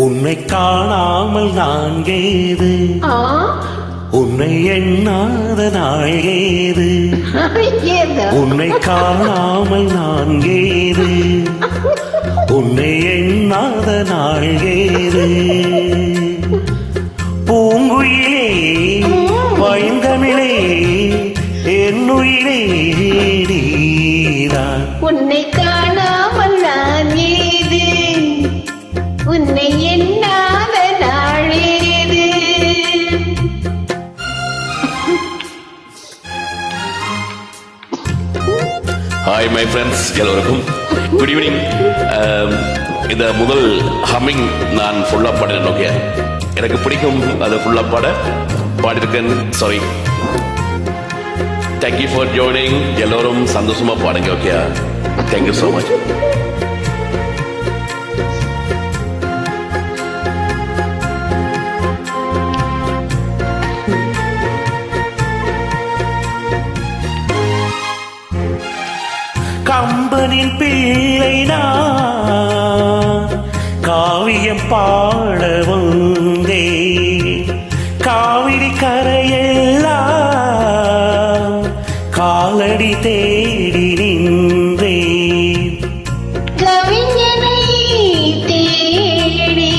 உன்னை காணாமல் நான் ஏது, உன்னை எண்ணாத நாள் ஏது, உன்னை காணாமல் நான் ஏது, உன்னை எண்ணாத நாள் ஏது. பூங்குயிலே பைந்தமிழே என்னுயிரே நீதான். உன்னை காணாமல் நான் ஏது, உன்னை எண்ணாத நாளேது. ஹாய் மை ஃப்ரெண்ட்ஸ், எல்லோருக்கும் குட் ஈவினிங். இந்த முதல் ஹம்மிங் நான் ஃபுல்லாக பாடினேன். ஓகே, எனக்கு பிடிக்கும் அதை ஃபுல்லாக பாடியிருக்கேன். சாரி. Thank you for joining. எல்லோரும் சந்தோஷமா பாடுங்க. Okay, thank you so much. கம்பனின் பிள்ளை நான் காவியம் பாட வந்தே, காவிரி கரையெல்லாம் காலடி தேடி நின்றே. கவிஞனை தேடி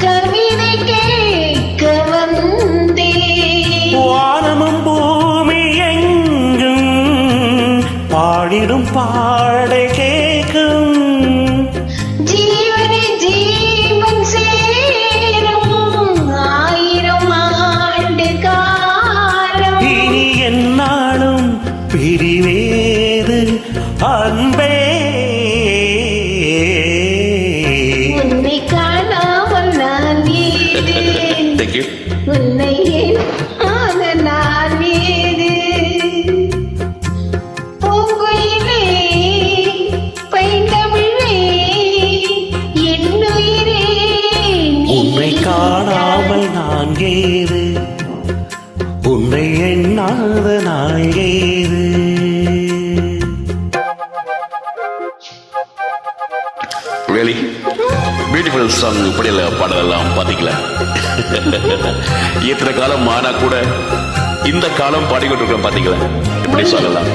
கவிதை கேட்க வந்தே, வானமும் பூமி எங்கும் பாடிடும் பாட கேட்கும். ஜீவனை ஜீவன் சேரும் ஆயிரம் ஆண்டு காலம். இனி என்னாலும் பிரிவேது அன்பே. உன்னை காணாமல் நான் ஏது, தேங்க்யூ. உன்னை எண்ணாத நான் ஏது. பூங்குயிலே பைந்தமிழே என்னுயிரே உன்னை காணாமல் நான் ஏது, உன்னை எண்ணாத நான் ஏது. Really beautiful song. இப்படியில பாடலாம் பாத்தீங்களா? இத்தனை காலம் ஆனா கூட இந்த காலம் பாடிக்கொண்டிருக்கோம் பாத்தீங்களா? இப்படி சொல்லலாம்.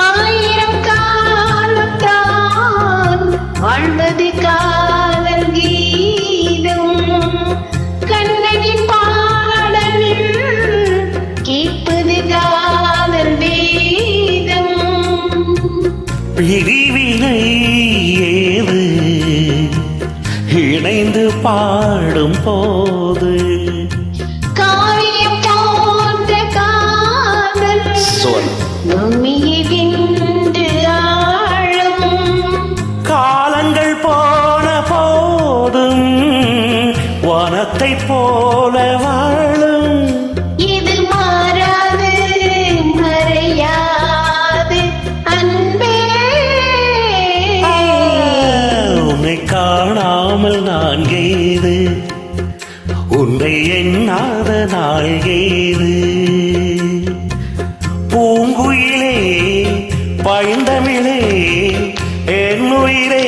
ஆயிரம் காலத்தான் வாழ்வது காதல் கீதம், கண்ணனின் பாடல் கேட்பது காதல் வேதம். பிரிவினை ஏது இணைந்து பாடும் போது, காவியம் போன்ற காதல் பூமியை வென்று ஆளும். காலங்கள் போன போதும் வனத்தை போல வாழும். இது மாறாது மறையாது அன்பே. உன்னை காணாமல் நான் ஏது, உன்னை எண்ணாத நாள் ஏது. பூங்குயிலே பைந்தமிழே என்னுயிரே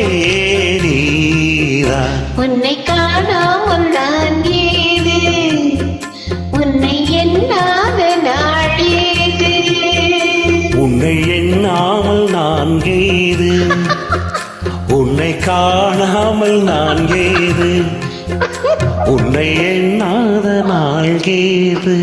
நீதான். உன்னை காணாமல் நான் ஏது, உன்னை எண்ணாத நாள் ஏது. உன்னை எண்ணாமல் நான் ஏது உன்னை காணாமல் நான் ஏது உன்னை எண்ணாத நாள் ஏது